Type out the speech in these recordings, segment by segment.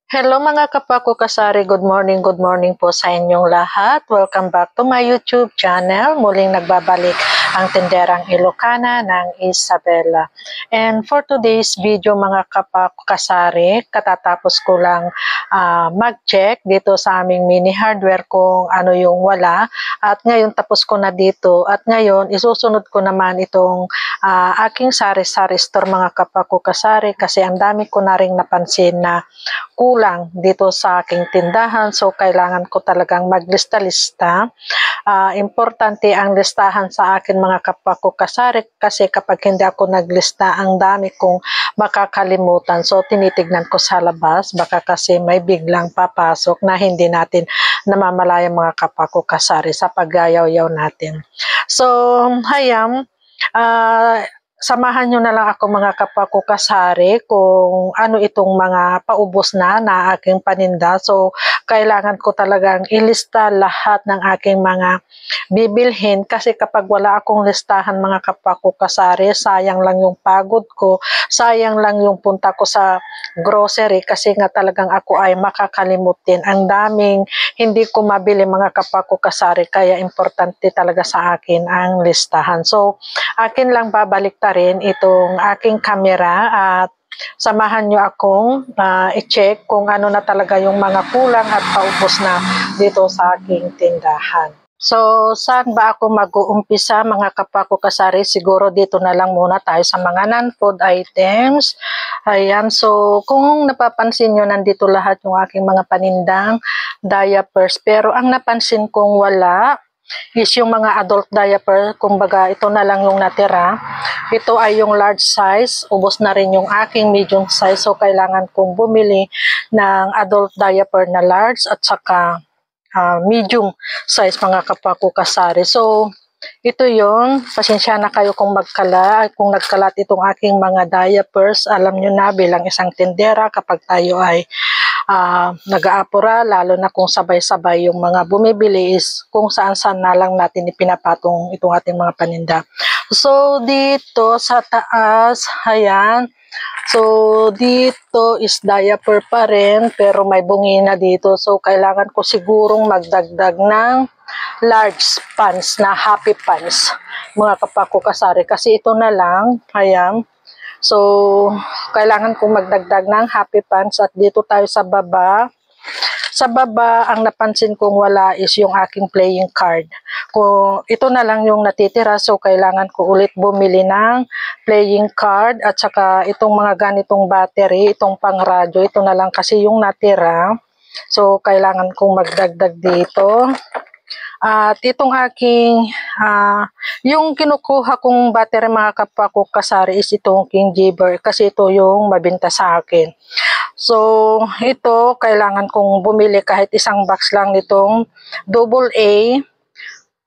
Hello mga kapako kasari, good morning po sa inyong lahat. Welcome back to my YouTube channel. Muling nagbabalik ang tenderang Ilocana ng Isabela. And for today's video mga kapako kasari, katatapos ko lang mag-check dito sa aming mini hardware kung ano yung wala. At ngayon tapos ko na dito. At ngayon isusunod ko naman itong aking sari-sari store mga kapako kasari kasi ang dami ko na rin napansin na kulang dito sa aking tindahan. So, kailangan ko talagang maglista-lista. Importante ang listahan sa akin mga kapwa ko kasari kasi kapag hindi ako naglista, ang dami kong makakalimutan. So, tinitignan ko sa labas. Baka kasi may biglang papasok na hindi natin namamalaya mga kapwa ko kasari sa paggayaw-yaw natin. So, hayam, samahan nyo na lang ako mga kapwa ko kasari kung ano itong mga paubos na aking paninda. So, kailangan ko talagang ilista lahat ng aking mga bibilhin kasi kapag wala akong listahan mga kapwa ko kasari, sayang lang yung pagod ko, sayang lang yung punta ko sa grocery kasi nga talagang ako ay makakalimutin. Ang daming hindi ko mabili mga kapwa ko kasari kaya importante talaga sa akin ang listahan. So, akin lang babalik rin itong aking camera at samahan nyo akong i-check kung ano na talaga yung mga kulang at paubos na dito sa aking tindahan. So, saan ba ako mag-uumpisa mga kapwa ko kasari? Siguro dito na lang muna tayo sa mga non-food items. Ayan, so kung napapansin nyo, nandito lahat yung aking mga panindang diapers. Pero ang napansin kong wala is yung mga adult diaper, kumbaga ito na lang yung natira. Ito ay yung large size, ubos na rin yung aking medium size, so kailangan kong bumili ng adult diaper na large at saka medium size mga kapwa ko kasari. So ito yung, pasensya na kayo kung nagkalat itong aking mga diapers. Alam nyo na bilang isang tindera kapag tayo ay nag-aapura, lalo na kung sabay-sabay yung mga bumibili is kung saan-saan na lang natin ipinapatong itong ating mga paninda. So, dito sa taas, ayan. So, dito is diaper pa rin, pero may bungi na dito. So, kailangan ko sigurong magdagdag ng large pants na happy pants, mga kapako kasari. Kasi ito na lang, ayan. So, kailangan kong magdagdag ng happy pants at dito tayo sa baba. Sa baba, ang napansin kong wala is yung aking playing card. Kung ito na lang yung natitira, so kailangan ko ulit bumili ng playing card at saka itong mga ganitong battery, itong pang radyo, ito na lang kasi yung natira. So, kailangan kong magdagdag dito. At itong aking, yung kinukuha kong battery mga kapwa ko kasari is itong King Jibber kasi ito yung mabenta sa akin. So, ito kailangan kong bumili kahit isang box lang nitong AA.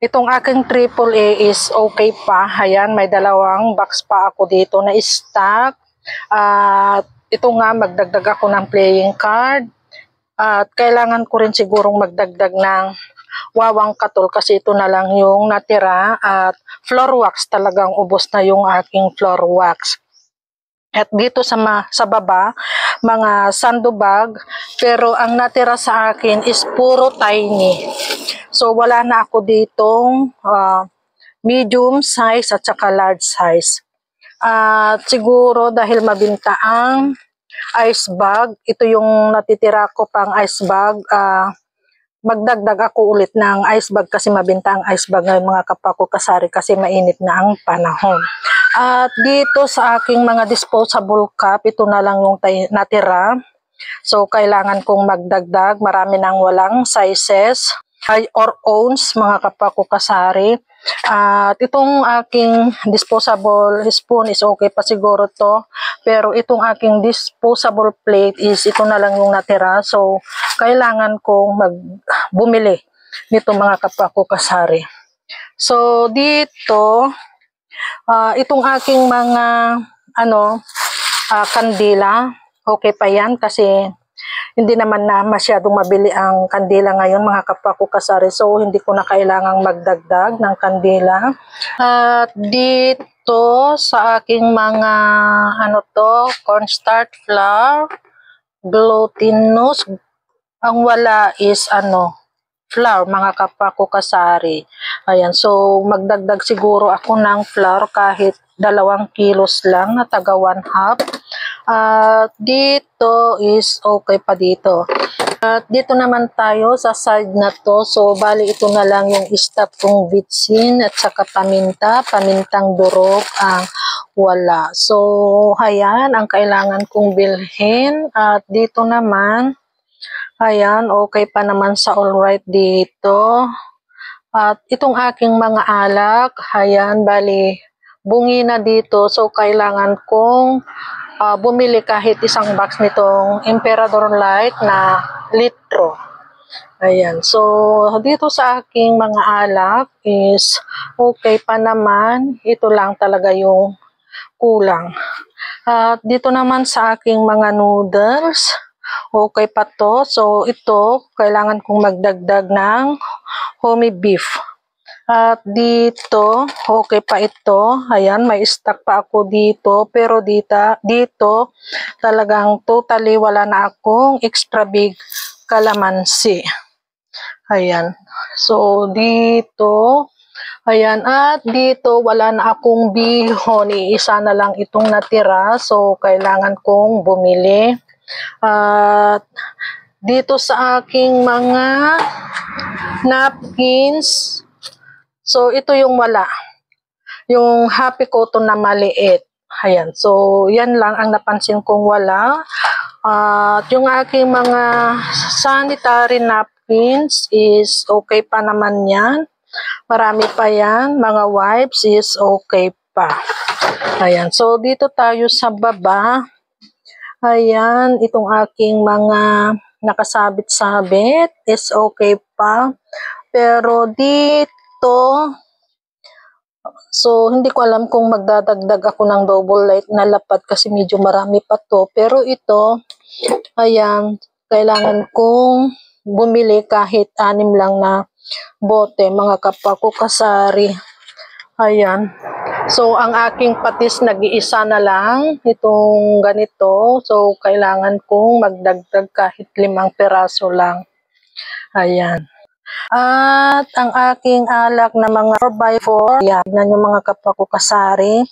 Itong aking AAA is okay pa. Ayan, may dalawang box pa ako dito na stock. At ito nga, magdagdag ako ng playing card. At kailangan ko rin sigurong magdagdag ng wawang katol kasi ito na lang yung natira at floor wax, talagang ubos na yung aking floor wax. At dito sa baba, mga sandbag, pero ang natira sa akin is puro tiny. So wala na ako ditong medium size at saka large size. At siguro dahil mabinta ang ice bag, ito yung natitira ko pang ice bag, magdagdag ako ulit ng ice bag kasi mabenta ang ice bag ngayon mga kapwa ko kasari kasi mainit na ang panahon. At dito sa aking mga disposable cup, ito na lang yung natira. So kailangan kong magdagdag, marami nang walang sizes or ounce mga kapwa ko kasari. At itong aking disposable spoon is okay pa siguro to, pero itong aking disposable plate is ito na lang yung natira. So kailangan kong bumili nito mga kapwa ko kasari. So dito itong aking mga kandila, okay pa yan kasi hindi naman na masyadong mabili ang kandila ngayon mga kapwa ko kasari. So hindi ko na kailangang magdagdag ng kandila. At dito sa aking mga cornstarch flour, glutinous. Ang wala is flour, mga kapwa ko kasari. Ayan, so magdagdag siguro ako ng flour kahit 2 kilos lang na taga 1/2. At dito is okay pa dito. At dito naman tayo sa side na to. So bali ito na lang yung stock kong bitsin at saka pamintang durog ang wala. So ayan ang kailangan kong bilhin. At dito naman, ayan, okay pa naman sa alright dito. At itong aking mga alak, ayan, bali, bungi na dito. So, kailangan kong bumili kahit isang box nitong Emperador Light na litro. Ayan, so, dito sa aking mga alak is okay pa naman. Ito lang talaga yung kulang. At dito naman sa aking mga noodles, okay pa to. So, ito, kailangan kong magdagdag ng homey beef. At dito, okay pa ito. Ayan, may stock pa ako dito. Pero dito talagang totally wala na akong extra big calamansi. Ayan. So, dito, ayan. At dito, wala na akong bihon. Iisa na lang itong natira. So, kailangan kong bumili. At dito sa aking mga napkins, so ito yung wala. Yung happy cotton na maliit. Ayan. So, yan lang ang napansin kong wala. At yung aking mga sanitary napkins is okay pa naman yan. Marami pa yan. Mga wipes is okay pa. Ayan. So, dito tayo sa baba. Ayan. Itong aking mga nakasabit-sabit is okay pa. Pero dito, so hindi ko alam kung magdadagdag ako ng double light na lapad kasi medyo marami pa to. Pero ito, ayan, kailangan kong bumili kahit 6 lang na bote, mga kapwa ko kasari. Ayan. So, ang aking patis nag-iisa na lang itong ganito. So, kailangan kong magdagdag kahit 5 peraso lang. Ayan. At ang aking alak na mga 4x4, yan, tignan yung mga kapwa ko kasari.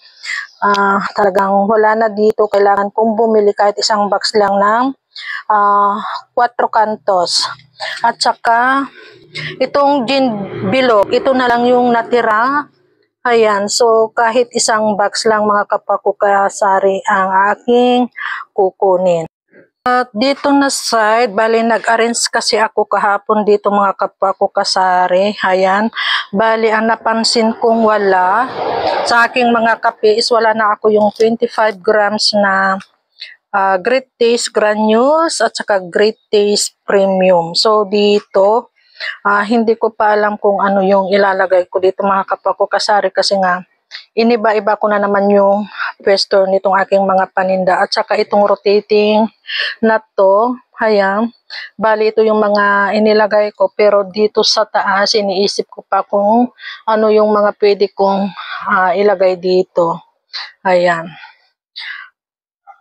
Talagang wala na dito. Kailangan kong bumili kahit isang box lang ng 4 cantos. At saka, itong gin bilog, ito na lang yung natira. Ayan, so kahit isang box lang mga kapwa ko kasari ang aking kukunin. At dito na side, bali nag-arrange kasi ako kahapon dito mga kapwa ko kasari. Ayan, bali ang napansin kong wala sa aking mga kape is wala na ako yung 25 grams na Great Taste Granules at saka Great Taste Premium. So dito, hindi ko pa alam kung ano yung ilalagay ko dito mga kapwa ko kasari kasi nga iniba-iba ko na naman yung pwesto nitong aking mga paninda at saka itong rotating na to. Ayan, bali ito yung mga inilagay ko pero dito sa taas iniisip ko pa kung ano yung mga pwede kong ilagay dito. Ayan.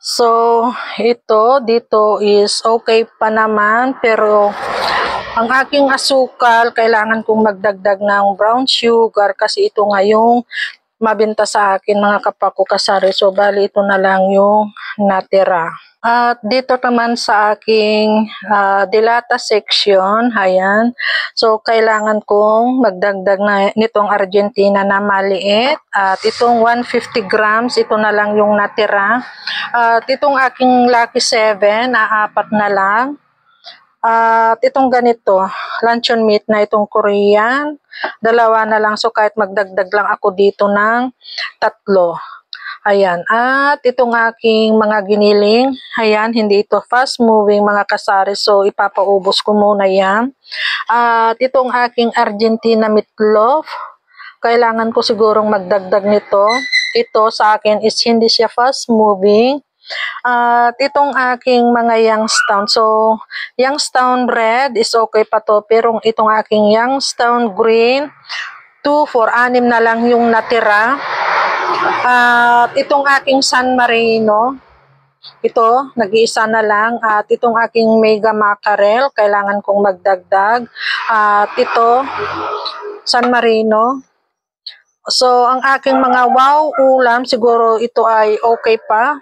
So, dito is okay pa naman pero ang aking asukal, kailangan kong magdagdag ng brown sugar kasi ito nga yung mabenta sa akin mga kapwa ko kasari. So, bali ito na lang yung natira. At dito naman sa aking dilata section, ayan. So, kailangan kong magdagdag na nitong Argentina na maliit. At itong 150 grams, ito na lang yung natira. At itong aking Lucky 7, 4 na lang. At itong ganito, luncheon meat na itong Korean, 2 na lang. So, kahit magdagdag lang ako dito ng 3. Ayan. At itong aking mga giniling, ayan, hindi ito fast moving mga kasari. So, ipapaubos ko muna yan. At itong aking Argentina meatloaf, kailangan ko sigurong magdagdag nito. Ito sa akin is hindi siya fast moving. At itong aking mga Youngstown. So, Youngstown red is okay pa to. Pero itong aking Youngstown green, 2 for 6 na lang yung natira. At itong aking San Marino, Ito, nag-iisa na lang. At itong aking mega mackerel, kailangan kong magdagdag. At ito, San Marino. So, ang aking mga wow ulam, siguro ito ay okay pa.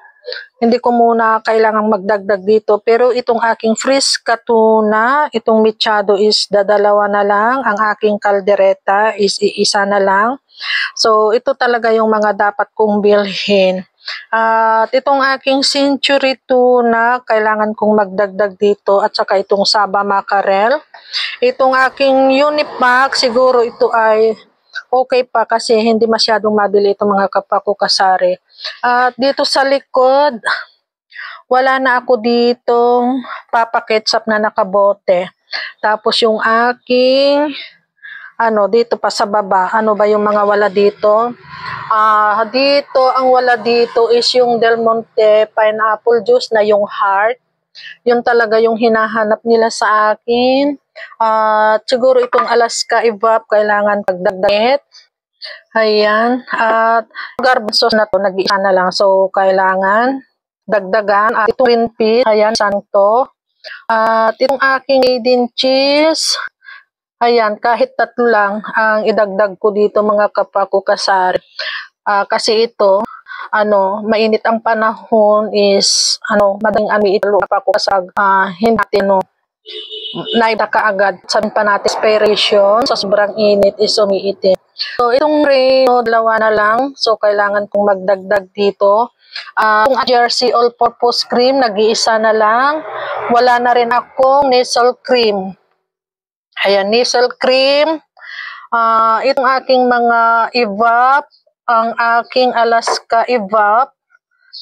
Hindi ko muna kailangang magdagdag dito. Pero itong aking friska tuna, itong mechado is dadalawa na lang. Ang aking kaldereta is iisa na lang. So, ito talaga yung mga dapat kong bilhin. At itong aking century tuna, kailangan kong magdagdag dito. At saka itong saba mackerel. Itong aking unipack, siguro ito ay okay pa kasi hindi masyadong mabili itong mga kapako-kasari. At dito sa likod, wala na ako ditong papaketsap na nakabote. Tapos yung aking, dito pa sa baba, ano ba yung mga wala dito? Dito, ang wala dito is yung Del Monte pineapple juice na yung heart. Yun talaga yung hinahanap nila sa akin. Siguro itong Alaska Evap, kailangan pagdagdag. Ayan. At garbage sauce na to, nag-iisa na lang. So, kailangan dagdagan. At itong green peas, ayan, santo. At itong aking maiden cheese, ayan, kahit 3 lang ang idagdag ko dito mga kapako-kasari. Kasi ito, mainit ang panahon is, madaling ito kapako-kasag, hindi naida ka agad. Sabihin pa natin, expiration, sa sobrang init is umiitin. So, itong Reno, 2 na lang. So, kailangan kong magdagdag dito. Itong Jersey All-Purpose Cream, nag-iisa na lang. Wala na rin akong nasal cream. Ayan, nasal cream. Itong aking mga evap, ang aking Alaska Evap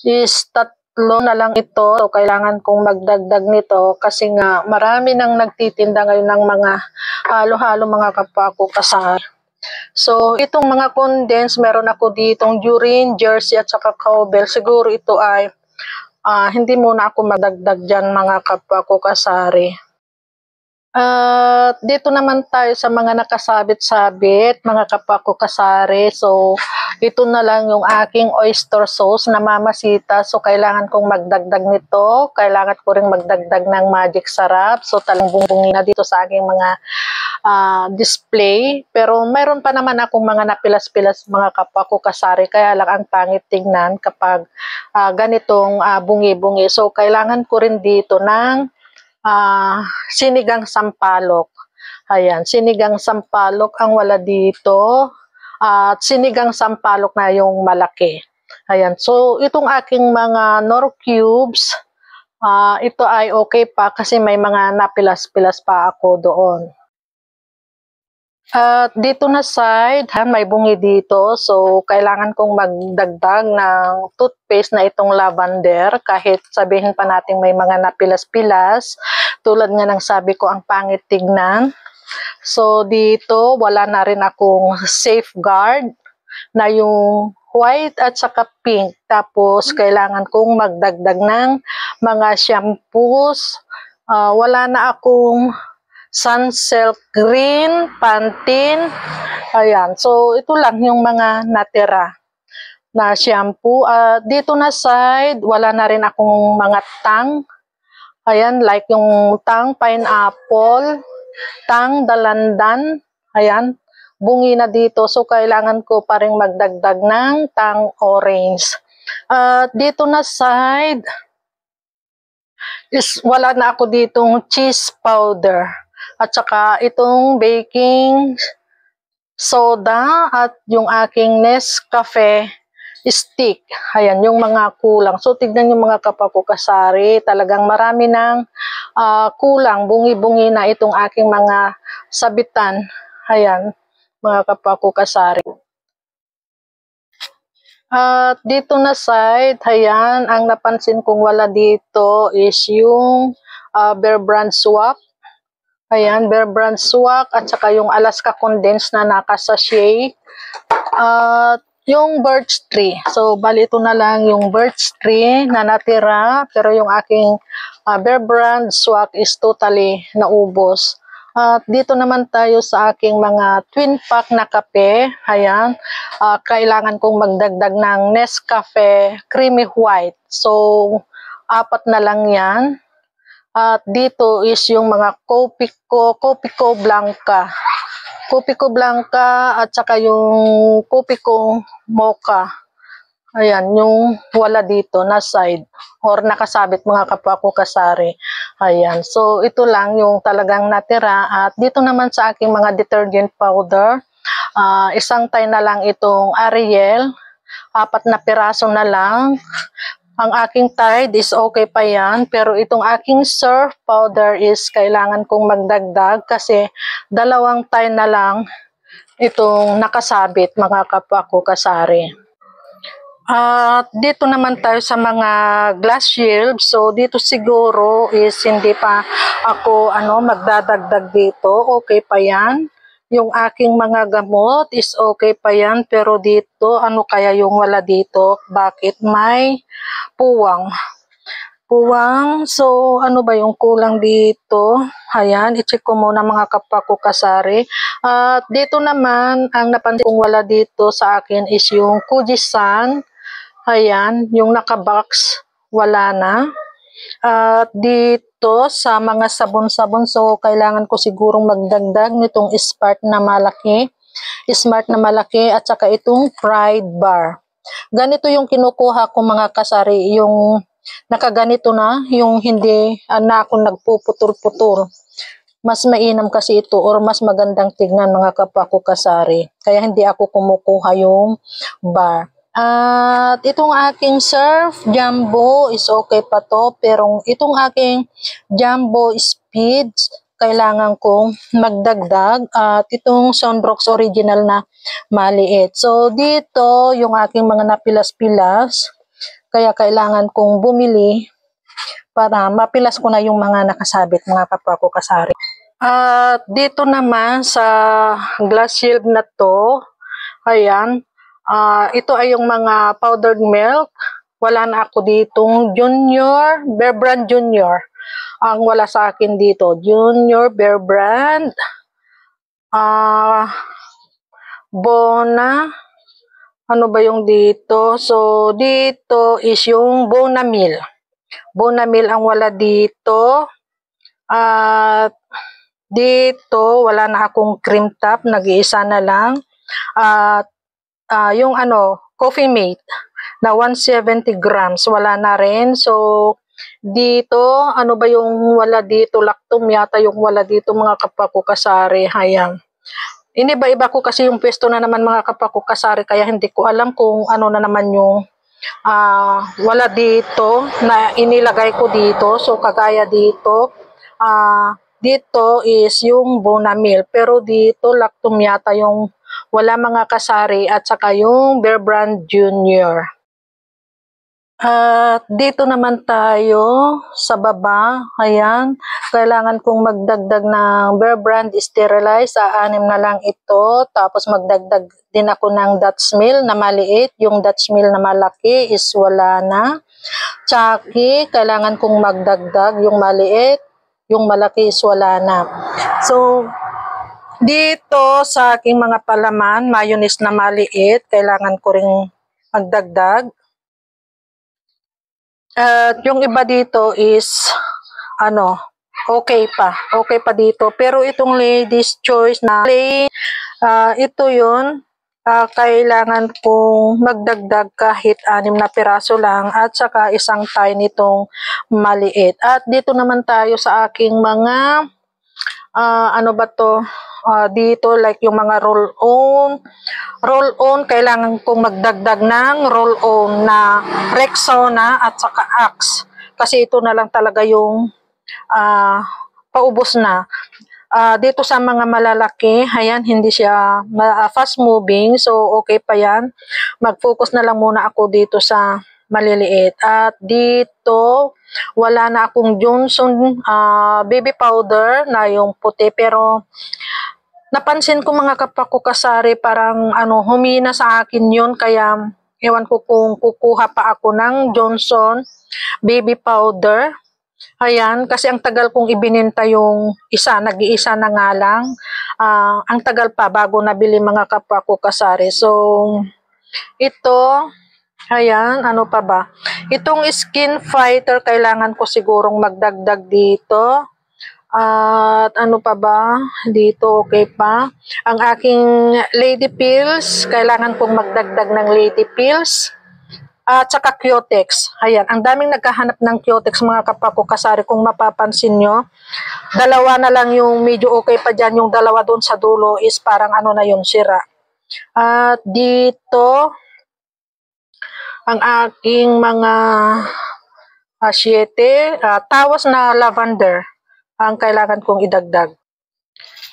is 3 na lang ito. So, kailangan kong magdagdag nito kasi nga marami nang nagtitinda ngayon ng mga halo-halo mga kapako-kasar. So, itong mga condense, meron ako ditong Durin, Jersey at saka Cowbell. Siguro ito ay hindi muna ako madagdag dyan mga kapako-kasari. Dito naman tayo sa mga nakasabit-sabit, mga kapako-kasari. So, ito na lang yung aking oyster sauce na mamasita. So, kailangan kong magdagdag nito. Kailangan ko rin magdagdag ng magic sarap. So, talang bumbungin na dito sa aking mga display. Pero, mayroon pa naman akong mga napilas-pilas mga kapako-kasari. Kaya lang ang pangit tingnan kapag ganitong bungi-bungi. So, kailangan ko rin dito ng sinigang sampalok. Ayan, sinigang sampalok ang wala dito. At sinigang sampalok na yung malaki. Ayan, so itong aking mga Nor cubes, ito ay okay pa kasi may mga napilas-pilas pa ako doon. At dito na side, may bungi dito. So, kailangan kong magdagdag ng toothpaste na itong lavender. Kahit sabihin pa natin may mga napilas-pilas. Tulad nga ng sabi ko, ang pangit tignan. So, dito, wala na rin akong safeguard na yung white at saka pink. Tapos, kailangan kong magdagdag ng mga shampoos. Wala na akong Sunsilk Green, Pantene. Ayan. So, ito lang yung mga natira na shampoo. Dito na side, wala na rin akong mga tang. Ayan, like yung tang pineapple, tang dalandan. Ayan, bungi na dito. So, kailangan ko pa rin magdagdag ng tang orange. Dito na side, is wala na ako ditong cheese powder. At saka itong baking soda at yung aking Nescafe stick. Ayan, yung mga kulang. So, tignan yung mga kapako-kasari. Talagang marami ng kulang. Bungi-bungi na itong aking mga sabitan. Ayan, mga kapako-kasari. At dito na side, ayan, ang napansin kong wala dito is yung Bear Brand Swak. Ayan, Bear Brand Swak at saka yung Alaska Condensed na naka-sachet. At yung birch tree. So, bali ito na lang yung birch tree na natira. Pero yung aking Bear Brand Swak is totally naubos. At dito naman tayo sa aking mga twin pack na kape. Ayan, kailangan kong magdagdag ng Nescafe Creamy White. So, apat na lang yan. At dito is yung mga Kopiko Blanca. Kopiko Blanca at saka yung Kopiko Mocha. Ayan, yung wala dito na side or nakasabit mga kapwa ko kasari. Ayan, so ito lang yung talagang natira. At dito naman sa aking mga detergent powder, isang tay na lang itong Ariel, 4 na piraso na lang. Ang aking Tide is okay pa yan, pero itong aking surf powder is kailangan kong magdagdag kasi 2 tay na lang itong nakasabit mga kapwa ko kasari. At dito naman tayo sa mga glass shield. So dito siguro is hindi pa ako magdadagdag dito. Okay pa yan. Yung aking mga gamot is okay pa yan. Pero dito, ano kaya yung wala dito? Bakit may puwang? Puwang. So ano ba yung kulang dito? Ayan, i-check ko muna mga kapwa ko kasari. At dito naman, ang napansin kong wala dito sa akin is yung Kujisan. Ayan, yung nakabox, wala na. At dito sa mga sabon-sabon, so kailangan ko sigurong magdagdag nitong Smart na malaki. Smart na malaki at saka itong Pride bar. Ganito yung kinukuha ko mga kasari, yung nakaganito na, yung hindi na ako nagpuputol-putol. Mas mainam kasi ito or mas magandang tignan mga kapwa ko kasari. Kaya hindi ako kumukuha yung bar. At itong aking surf jumbo is okay pa to, pero itong aking jumbo speeds kailangan kong magdagdag at itong Sunbrox original na maliit. So dito yung aking mga napilas-pilas, kaya kailangan kong bumili para mapilas ko na yung mga nakasabit mga kapwa ko kasari. At dito naman sa glass shield na to, ayan, ito ay yung mga powdered milk. Wala na ako ditong Junior, Bear Brand Junior. Ang wala sa akin dito, Junior, Bear Brand, Bona, ano ba yung dito? So, dito is yung Bonamil. Bonamil ang wala dito. At dito, wala na akong cream top, nag-iisa na lang. At yung Coffee Mate na 170 grams, wala na rin. So, dito, ano ba yung wala dito? Lactum yata yung wala dito mga kapwa ko kasari. Ayan. Iniba-iba ko kasi yung pwesto na naman mga kapwa ko kasari, kaya hindi ko alam kung ano na naman yung wala dito na inilagay ko dito. So, kagaya dito, dito is yung Bonamil. Pero dito, Lactum yata yung wala mga kasari at saka yung Bear Brand Junior. At dito naman tayo sa baba. Ayan, kailangan kong magdagdag ng Bear Brand Sterilize. 6 na lang ito. Tapos magdagdag din ako ng Dutch Mill na maliit. Yung Dutch Mill na malaki is wala na. Chucky, kailangan kong magdagdag yung maliit. Yung malaki is wala na. So, dito sa aking mga palaman, mayonnaise na maliit, kailangan ko ring magdagdag. At yung iba dito is, okay pa. Okay pa dito. Pero itong Ladies Choice na plain, ito yun. Kailangan kong magdagdag kahit 6 na piraso lang at saka isang tie nitong maliit. At dito naman tayo sa aking mga dito like yung mga roll-on kailangan kong magdagdag ng roll-on na Rexona at saka Axe kasi ito na lang talaga yung paubos na. Dito sa mga malalaki, ayan, hindi siya fast moving, so okay pa yan. Mag-focus na lang muna ako dito sa maliliit. At dito, wala na akong Johnson baby powder na yung puti, pero napansin ko mga kapwa ko kasari, parang humina sa akin yun, kaya ewan ko kung kukuha pa ako ng Johnson baby powder. Ayan, kasi ang tagal kong ibininta yung isa, nag-iisa na nga lang. Ang tagal pa bago nabili mga kapwa ko kasari. So, ito, Ayan, ano pa ba? Itong skin fighter, kailangan ko sigurong magdagdag dito. At ano pa ba? Dito, okay pa. Ang aking lady pills, kailangan kong magdagdag ng lady pills. At saka Cutex. Ayan, ang daming naghahanap ng Cutex mga kapako kasari. Kung mapapansin nyo, dalawa na lang yung medyo okay pa dyan. Yung dalawa doon sa dulo is parang ano na yun, sira. At dito, ang aking mga asyete, tawas na lavender ang kailangan kong idagdag.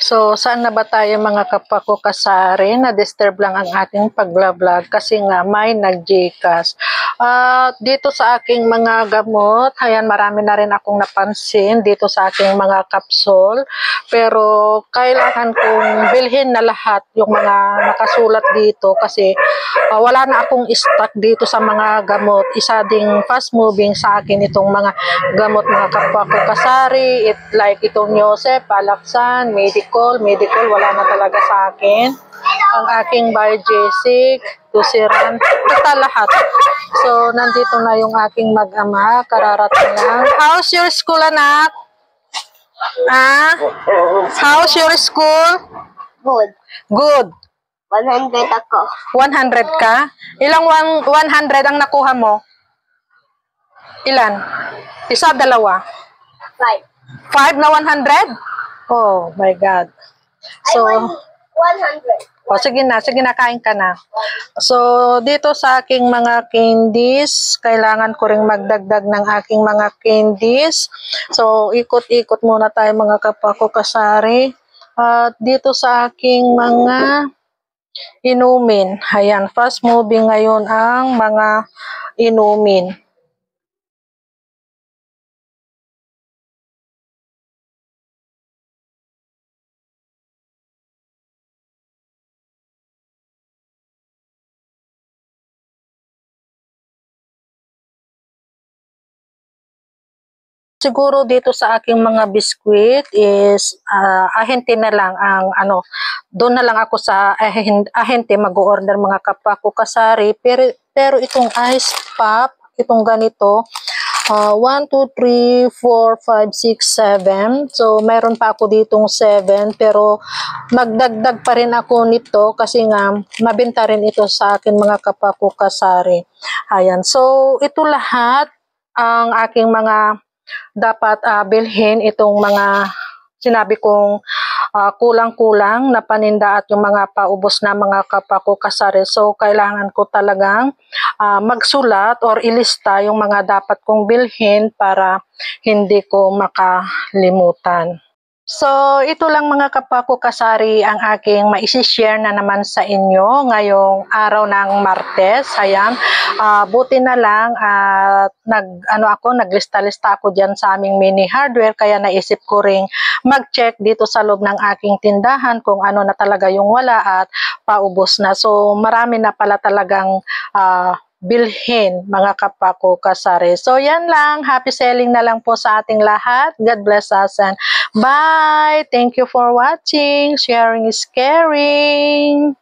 So, saan na ba tayo mga kapako kasari? Na-disturb lang ang ating pag-vlog kasi nga may nag-Gcash. At dito sa aking mga gamot, ayan, marami na rin akong napansin dito sa aking mga kapsul. Pero kailangan kong bilhin na lahat yung mga nakasulat dito kasi wala na akong stock dito sa mga gamot. Isa ding fast moving sa akin itong mga gamot mga kapako kasari. Like itong Yosef, Palaksan, medical, wala na talaga sa akin. Ang aking Biogesic, Tusiran, basta lahat. So, nandito na yung aking mag-ama, kararating lang. How's your school, anak? How's your school? Good. Good. 100 ako. 100 ka? Ilang 100 ang nakuha mo? Ilan? Isa, dalawa? 5. 5 na 100? Oh my God. So, I want 100. sige na, kain ka na. So, dito sa aking mga candies, kailangan ko ring magdagdag ng aking mga candies. So, ikot-ikot muna tayo mga kapako kasari. At dito sa aking mga inumin, ayan, fast moving ngayon ang mga inumin. Siguro dito sa aking mga biskwit is ahente na lang ang ano, doon na lang ako sa ahente mag-order mga kapako kasari. Pero itong ice pop, itong ganito, 1, 2, 3, 4, 5, 6, 7. So, meron pa ako ditong 7 pero magdagdag pa rin ako nito kasi nga mabenta rin ito sa akin mga kapako kasari. Ayan. So, ito lahat ang aking mga dapat bilhin itong mga sinabi kong kulang-kulang na paninda at yung mga paubos na mga kapako kasari. So, kailangan ko talagang magsulat or ilista yung mga dapat kong bilhin para hindi ko makalimutan. So, ito lang mga kapako kasari ang aking maisishare na naman sa inyo ngayong araw ng Martes. Ayan, buti na lang at naglista-lista ako dyan sa aming mini hardware kaya naisip ko ring mag-check dito sa loob ng aking tindahan kung ano na talaga yung wala at paubos na. So, marami na pala talagang bilhin mga kapako kasari. So yan lang, happy selling na lang po sa ating lahat. God bless us and bye! Thank you for watching. Sharing is caring.